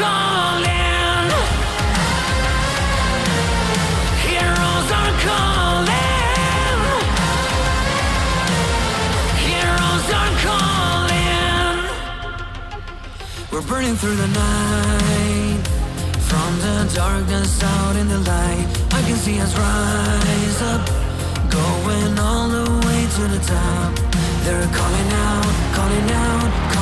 calling. Heroes are calling. Heroes are calling. We're burning through the night, from the darkness out in the light. I can see us rise up, going all the way to the top. They're calling out, calling out, calling out.